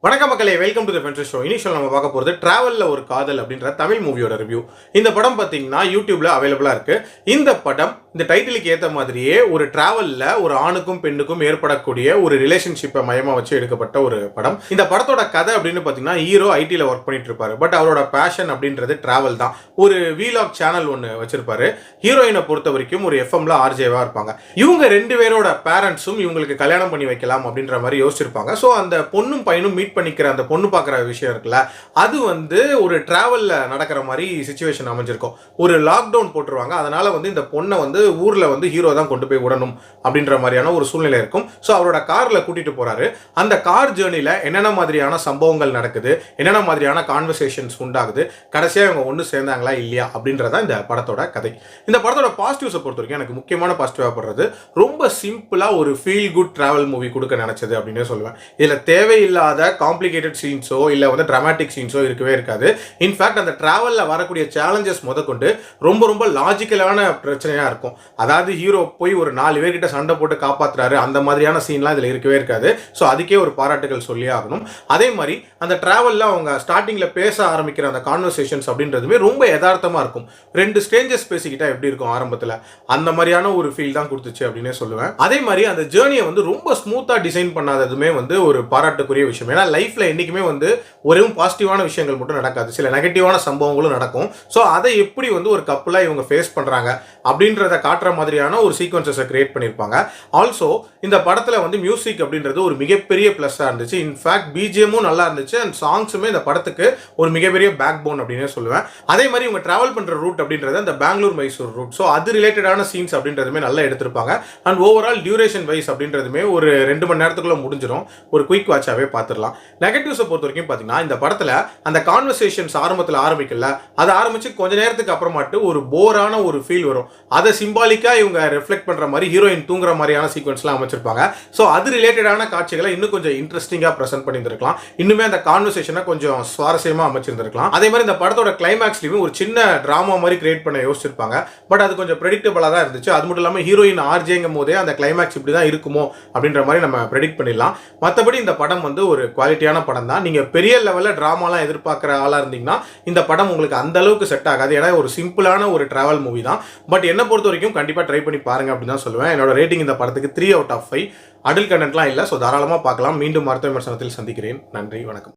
வணக்கம் மக்களே, welcome to the ஃபென்ட்ரஸ் ஷோ. இனிஷியல் நம்ம பார்க்க போகிறது டிராவலில் ஒரு காதல் அப்படின்ற தமிழ் மூவியோட ரிவ்யூ. இந்த படம் பார்த்தீங்கன்னா யூடியூப்ல அவைலபிளாக இருக்கு. இந்த படம் இந்த டைட்டிலுக்கு ஏற்ற மாதிரியே ஒரு டிராவலில் ஒரு ஆணுக்கும் பெண்ணுக்கும் ஏற்படக்கூடிய ஒரு ரிலேஷன்ஷிப்பை மையமாக வச்சு எடுக்கப்பட்ட ஒரு படம். இந்த படத்தோட கதை அப்படின்னு பார்த்தீங்கன்னா ஹீரோ ஐடியில் ஒர்க் பண்ணிட்டு இருப்பாரு. பட் அவரோட பேஷன் அப்படின்றது டிராவல் தான். ஒரு வீலாக் சேனல் ஒன்று வச்சிருப்பாரு. ஹீரோயினை பொறுத்த வரைக்கும் ஒரு எஃப்எம்ல ஆர்ஜேவா இருப்பாங்க. இவங்க ரெண்டு பேரோட பேரண்ட்ஸும் இவங்களுக்கு கல்யாணம் பண்ணி வைக்கலாம் அப்படின்ற மாதிரி யோசிச்சிருப்பாங்க. ஸோ அந்த பொண்ணும் பையனும் மீட் பண்ணிக்கிற அந்த பொண்ணு பார்க்குற விஷயம் இருக்குல்ல, அது வந்து ஒரு டிராவலில் நடக்கிற மாதிரி சிச்சுவேஷன் அமைஞ்சிருக்கும். ஒரு லாக்டவுன் போட்டுருவாங்க. அதனால வந்து இந்த பொண்ணை வந்து ஊரில் வந்து ஹீரோ தான் கொண்டு போய் விடணும் அப்படின்ற மாதிரியான ஒரு சூழ்நிலை இருக்கும். ஸோ அவரோட காரில் கூட்டிட்டு போறாரு. அந்த கார் ஜேர்னியில் என்னென்ன மாதிரியான சம்பவங்கள் நடக்குது, என்னென்ன மாதிரியான கான்வர்சேஷன்ஸ் உண்டாகுது, கடைசியாக இவங்க ஒன்று சேர்ந்தாங்களா இல்லையா அப்படின்றத இந்த படத்தோட கதை. இந்த படத்தோட பாசிட்டிவ்ஸை பொறுத்த வரைக்கும் எனக்கு முக்கியமான பாசிட்டிவாக படுறது, ரொம்ப சிம்பிளாக ஒரு ஃபீல் குட் டிராவல் மூவி கொடுக்க நினைச்சது அப்படின்னு சொல்லுவேன். இதில் தேவையில்லாத காம்ப்ளிகேட்டட் சீன்ஸோ இல்லை வந்து ட்ராமாட்டிக் சீன்ஸோ இருக்கவே இருக்காது. இன்ஃபேக்ட் அந்த டிராவலில் வரக்கூடிய சேலஞ்சஸ் முதற்கொண்டு ரொம்ப ரொம்ப லாஜிக்கலான பிரச்சனையாக இருக்கும். அதாவது ஹீரோ போய் ஒரு 4 பேர்கிட்ட சண்டை போட்டு காப்பாற்றுறாரு, அந்த மாதிரியான சீன்லாம் இதில் இருக்கவே இருக்காது. ஸோ அதுக்கே ஒரு பாராட்டுகள் சொல்லி ஆகணும். அதே மாதிரி அந்த டிராவலில் அவங்க ஸ்டார்டிங்கில் பேச ஆரம்பிக்கிற அந்த கான்வர்சேஷன்ஸ் அப்படின்றதுமே ரொம்ப யதார்த்தமாக இருக்கும். 2 ஸ்ட்ரேஞ்சர்ஸ் பேசிக்கிட்டா எப்படி இருக்கும் ஆரம்பத்தில், அந்த மாதிரியான ஒரு ஃபீல் தான் கொடுத்துச்சு அப்படின்னே சொல்லுவேன். அதே மாதிரி அந்த ஜேர்னியை வந்து ரொம்ப ஸ்மூத்தாக டிசைன் பண்ணாததுமே வந்து ஒரு பாராட்டுக்குரிய விஷயம். ஏன்னா லைஃப்பில் என்றைக்குமே வந்து ஒரே பாசிட்டிவான விஷயங்கள் மட்டும் நடக்காது, சில நெகட்டிவான சம்பவங்களும் நடக்கும். ஸோ அதை எப்படி வந்து ஒரு கப்பலாக இவங்க ஃபேஸ் பண்ணுறாங்க அப்படின்றத காட்டுற மாதிரியான ஒரு சீக்வன்சஸை கிரியேட் பண்ணியிருப்பாங்க. ஆல்சோ இந்த படத்தில் வந்து மியூசிக் அப்படின்றது ஒரு மிகப்பெரிய ப்ளஸ்ஸாக இருந்துச்சு. இன்ஃபேக்ட் பிஜிஎம்மும் நல்லா இருந்துச்சு அண்ட் சாங்ஸுமே இந்த படத்துக்கு ஒரு மிகப்பெரிய பேக் போன் அப்படின்னே சொல்லுவேன். அதே மாதிரி இவங்க டிராவல் பண்ணுற ரூட் அப்படின்றது அந்த பெங்களூர் மைசூர் ரூட். ஸோ அது ரிலேட்டடான சீன்ஸ் அப்படின்றதுமே நல்லா எடுத்திருப்பாங்க. அண்ட் ஓவரால் டியூரேஷன் வைஸ் அப்படின்றதுமே ஒரு 2 மணி நேரத்துக்குள்ள முடிஞ்சிடும். ஒரு குயிக் வாட்சாகவே பார்த்துடலாம். நெகட்டிவ்ஸை பொறுத்த வரைக்கும் பார்த்தீங்கன்னா இந்த படத்தில் அந்த கான்வர்சேஷன்ஸ் ஆரம்பத்தில் ஆரம்பிக்கல, அதை ஆரம்பிச்சு கொஞ்ச நேரத்துக்கு அப்புறமாட்டு ஒரு போரான ஒரு ஃபீல் வரும். அதை சிம்பாலிக்கா இவங்க ரிஃப்ளெக்ட் பண்ற மாதிரி ஹீரோயின் தூங்குற மாதிரியான சீக்வன்ஸ்லாம் அமைச்சிருப்பாங்க. ஸோ அது ரிலேட்டடான காட்சிகளை இன்னும் கொஞ்சம் இன்ட்ரெஸ்டிங்காக ப்ரெசென்ட் பண்ணியிருந்திருக்கலாம். இன்னுமே அந்த கான்வர்சேஷனை கொஞ்சம் சுவாரஸ்யமாக அமைச்சிருந்திருக்கலாம். அதே மாதிரி இந்த படத்தோட கிளைமேக்ஸ்லையும் ஒரு சின்ன டிராமா மாதிரி கிரியேட் பண்ண யோசிச்சிருப்பாங்க. பட் அது கொஞ்சம் ப்ரெடிக்டபிளாக தான் இருந்துச்சு. அது மட்டும் இல்லாமல் ஹீரோயின் ஆர்ஜேங்கும் போதே அந்த கிளைமேக்ஸ் இப்படி தான் இருக்குமோ அப்படின்ற மாதிரி நம்ம ப்ரெடிக்ட் பண்ணிடலாம். மற்றபடி இந்த படம் வந்து ஒரு குவாலிட்டியான படம் தான். நீங்கள் பெரிய லெவலில் ட்ராமாலாம் எதிர்பார்க்குற ஆளாக இருந்தீங்கன்னா இந்த படம் உங்களுக்கு அந்த அளவுக்கு செட் ஆகாது. ஏன்னா ஒரு சிம்பிளான ஒரு டிராவல் மூவி தான். பட் என்ன பொறுத்த வரைக்கும் கண்டிப்பாக ட்ரை பண்ணி பாருங்க அப்படின்னு தான் சொல்லுவேன். என்னோட ரேட்டிங் இந்த படத்துக்கு 3 out of 5. அடல்ட் கண்டென்ட்லாம் இல்லை. ஸோ தாராளமாக பார்க்கலாம். மீண்டும் மருத்துவ விமர்சனத்தில் சந்திக்கிறேன். நன்றி, வணக்கம்.